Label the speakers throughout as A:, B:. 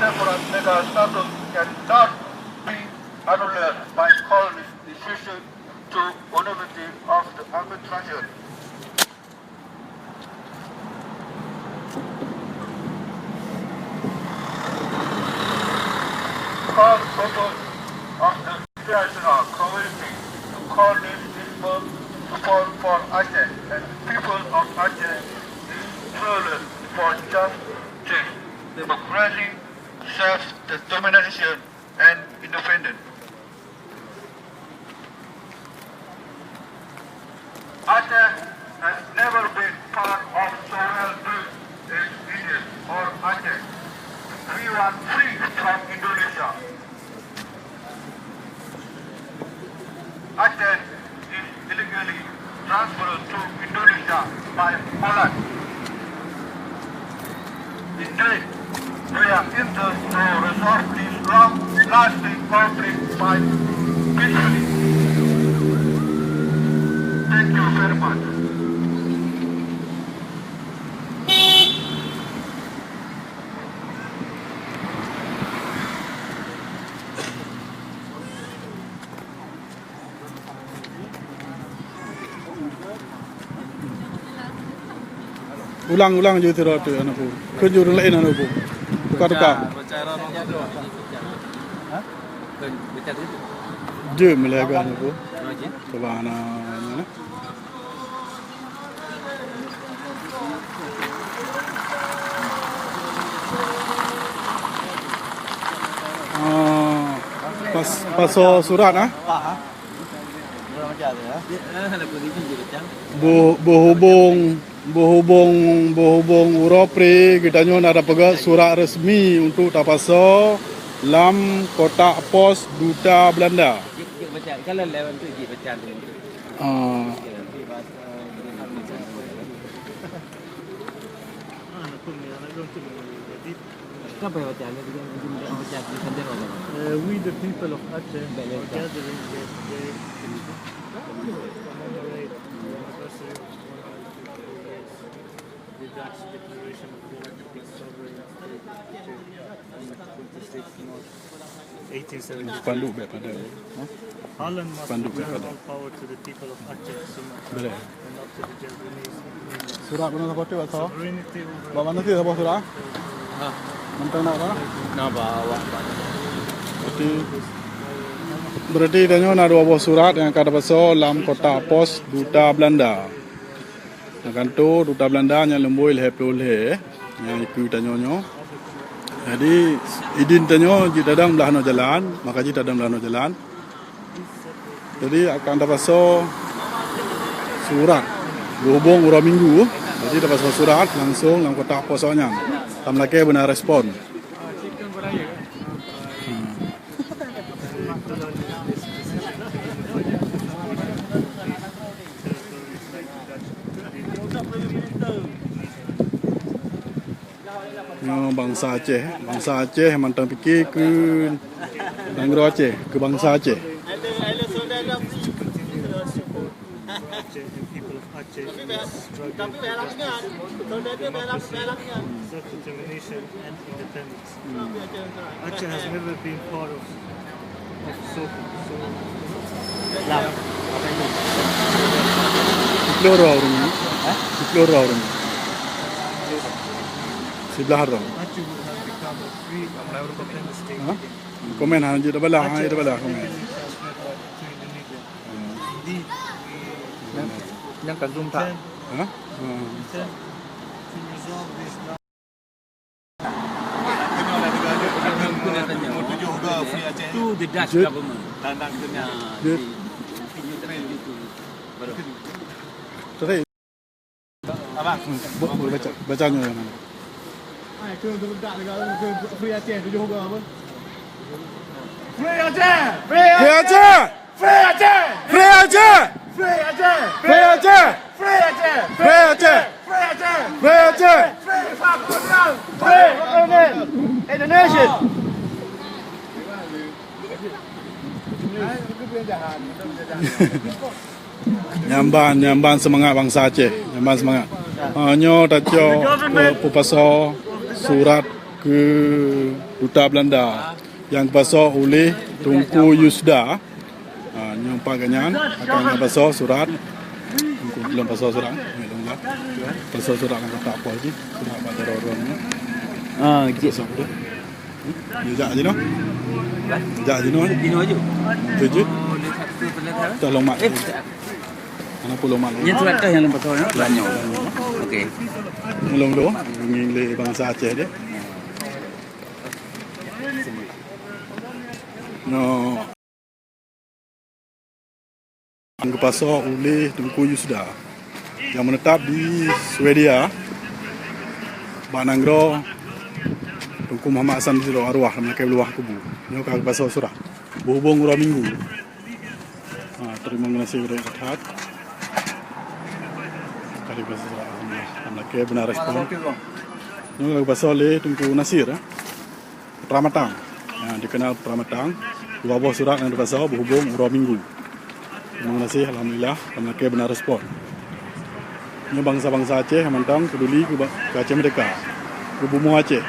A: separate legal status cannot be annulled by calling decision to honorability of the arbitration. Call purpose of the international community to call this dispute support for Aceh and people of Aceh is truly for justice, democracy, self-determination, and independence. Aceh has never been part of sovereignty in Egypt or Aceh. We want free from Indonesia. Aceh is illegally transferred to Indonesia by Poland. Indeed, we are interested to resolve this long-lasting conflict by peacefully. Thank you very much.
B: Ulang-ulang je tu rata anak pun. Kerja orang lain anak pun. Tukar-tukar. Je melaga anak pun. Coba anak mana? Pasal surat ah. Berhubung Europri kita nyon ada pegang surat resmi untuk tapasal lam kotak pos duta Belanda.
C: Kalau lewat tu je baca tu. Apa yang baca?
D: We the people of Aceh are gathering here today to commemorate the anniversary of 150 years of the Dutch declaration of the Republic Sovereign State of Aceh on the 26th March 1870.
B: Panduk pada.
D: Holland must return all power to the people of Aceh, Sumatra, and not to the Japanese.
B: Surat mana apa tu atau?
D: Sovereignty over
B: Bawa nanti apa surat? Mentang nak apa?
C: Nak bawa.
B: Berarti tanya nak dua buah surat yang akan pasal lam kotak pos duta Belanda. Akan tu duta Belanda yang lembui leh yang ikut tanya. Jadi idin tanya jika dadang belah no jalan, maka jika dadang belah no jalan. Jadi akan dapat surat berhubung urang minggu. Jadi dapat surat langsung dalam kotak posnya. Tam lagi benar respon. Bangsa Aceh mantang fikir ke negara Aceh, ke bangsa Aceh.
D: self-determination and independence. Aceh has never been part of
B: Sebelah orang ni. Sebelah orang ni. Sebelah orang.
D: Aceh would have become a free and independent state.
B: Komen hanya dah belah, hanya dah belah komen.
D: Indeed,
C: Yang kan zoom tak?
B: Ha?
D: to resolve this now.
C: Tu the Dutch
B: Jut.
C: government. Dan kena
B: Jut.
C: itu baru.
B: Tadi. Boleh bacanya yang mana?
D: Free Aceh, tujuh hoga apa?
B: Free Aceh! Free Aceh!
D: Free Aceh!
B: Free Aceh!
D: Free Aceh!
B: Free Aceh!
D: Free Aceh!
B: Free Aceh!
D: Free Aceh!
B: Free Aceh!
D: Free Pakistan! Free Indonesia!
B: Nyamban semangat bangsa Aceh, nyamban semangat. Hanya tajuk ke pasal surat ke Duta Belanda yang dibasuh oleh Tunku Yusda. Yang paganyan akan basuh surat. Tunku belum basuh surat. Melonglah. Basuh surat yang tak apa lagi. Surat pada orang-orangnya. Basuh tu. Dia je no. Jak je no.
C: Dino aja.
B: Tuju.
C: Oh, dia satu pelakar.
B: Tolong mak. Mana pulau mak.
C: Yang surat kah yang lepas tu ya? Banyak. Okey.
B: Melong tu. Ngilai bangsa Aceh dia. No. Yang dibasuh oleh Tunku Yusda yang menetap di Swedia. Bananggro Tunku Muhammad Hassan Ziro arwah mereka luah kubu. Ini kagak basuh surah. Berhubung urang minggu. Terima kasih sudah lihat. Kali basuh surah. Mereka benar respon. Ini kagak basuh oleh Tunku Nasir. Pramatang. Dikenal Pramatang. Dua buah surat yang dibasuh berhubung urang minggu. Terima kasih, alhamdulillah, mereka benar respon. Ini bangsa-bangsa Aceh yang mentang peduli ke Aceh Merdeka, ke bumi Aceh.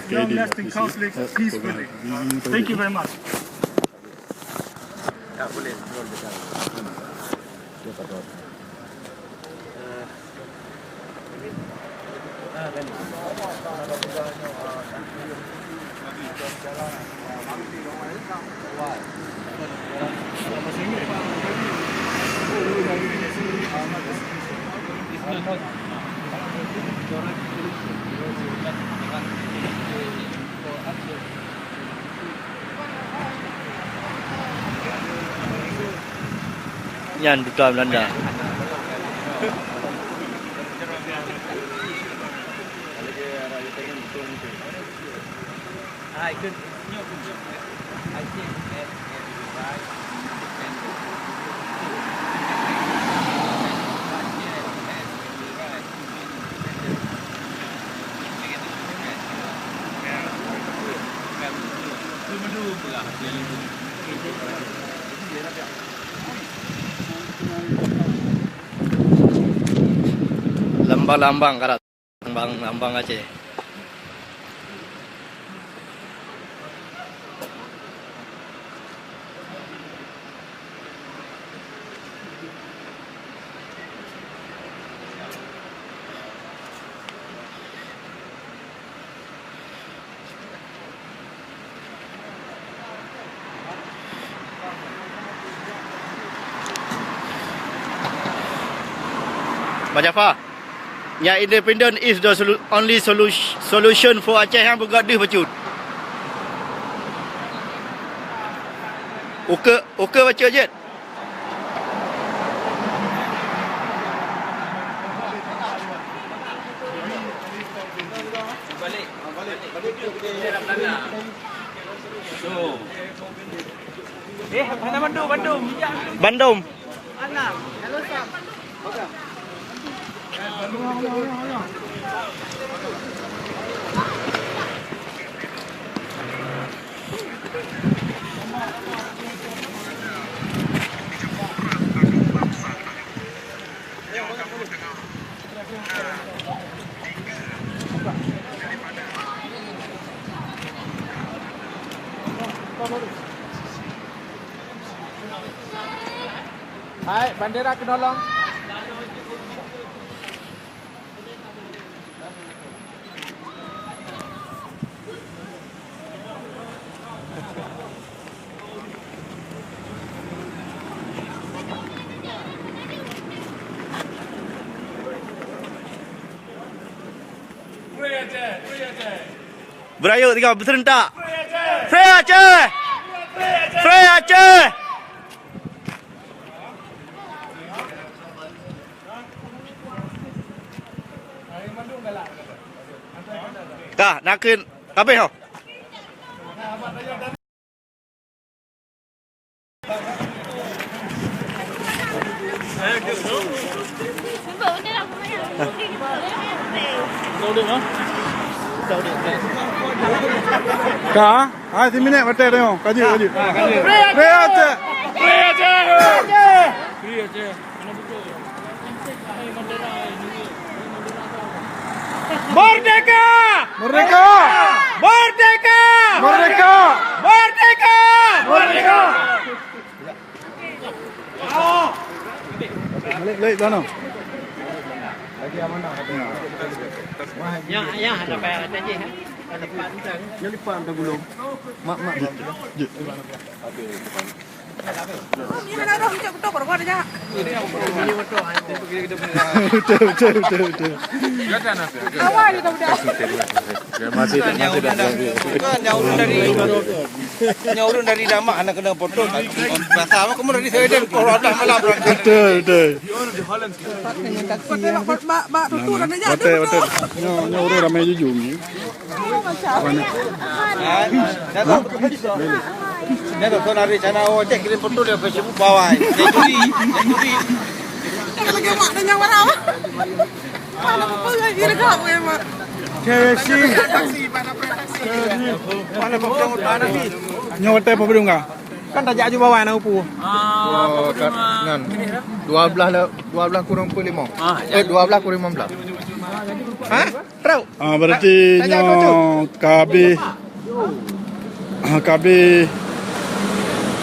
D: Long-lasting conflicts peacefully. Thank you very much.
E: Yan Duta Belanda. Lambang-lambang karat, lambang Aceh. Pak Jafar, yang independent is the only solution for Aceh yang bergaduh bacut. Okey baca je.
C: Mana Bandung?
E: Bandung.
C: Hai, bandera kenolong.
E: Berayu tinggal berserentak. Free Aceh! Free Aceh! Dah, nak ke habis kau?
F: Sebab benda nak kemana?
B: Kah? Ah, 10 minit betul tengok. Kaji. Free aja.
C: Merdeka!
B: Merdeka!
C: Merdeka!
B: Merdeka!
C: Merdeka!
B: Merdeka! Balik sana.
C: Ya, ada bayar aja ya. Ada panjang. Jadi pan tergulung. Mak.
B: Betul.
C: Masih nyaurun dari damak anak kena potong. Bahasa apa kamu dari Sweden kalau ada malam berangkat.
B: Betul. Betul. Nyo orang ramai jujur ni.
C: Dia tu nari sana cek kirim foto dia Facebook bawah. Dia juri.
F: Lagi mak dan yang mana? Mana apa lagi dekat gue mak?
C: Mana potong mana ni?
B: Nyo hotel apa belum kah?
C: Kan tajak ju bawah nak upu.
G: Kan 12 kurang 5. 12 kurang 15.
C: Ha? Tahu?
B: Berarti nyo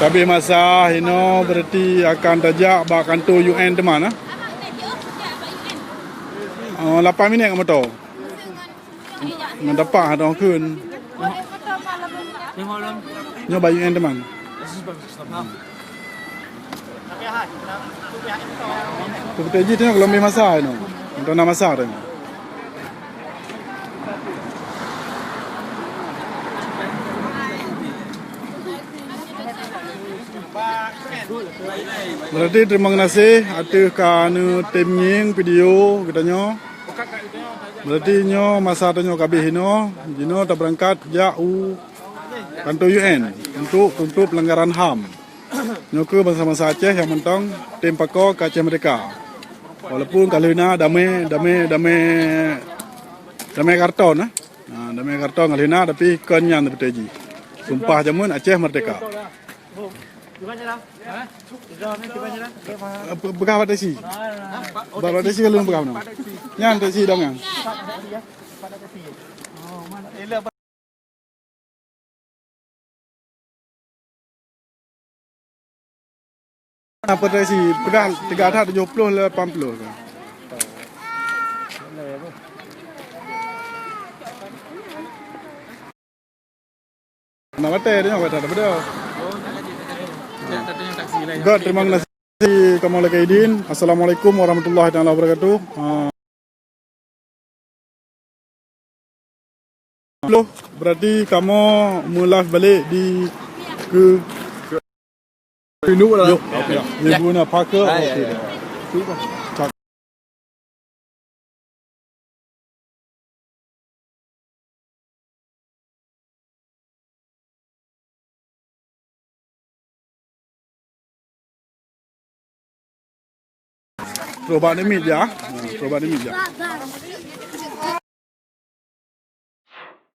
B: KB masa ino berarti akan tajak bak kantor UN di mana? 8 minit kamu tahu. Ngan dapat ada orang kun. Nyo bak UN di mana? Kita ji tengok kalau masa ino. Untuk nama masa tu. Berarti terima kasih atas kerana tim nying video katanya. Berarti nyo masa tanya kabeh hino, jino tak berangkat jauh kantor UN untuk pelanggaran HAM. Nyo ke masa-masa Aceh yang mentang tim pakor ke Aceh Merdeka. Walaupun kalina damai karton damai karton kalina tapi kenyan beteji. Sumpah jamun Aceh Merdeka. Bekas pada si. Pada si kalau bekas mana? Nyan pada si dong yang. Apa pada si? Bekas 370 le 80 kan. Nama teh dia nak ada benda. God, terima kasih Kamal Kaidin. Assalamualaikum warahmatullahi wabarakatuh. Halo, berarti kamu mulai balik di ke Pinu lah. Ya, guna Parker. Okey. Coba ni meja. Coba ni meja.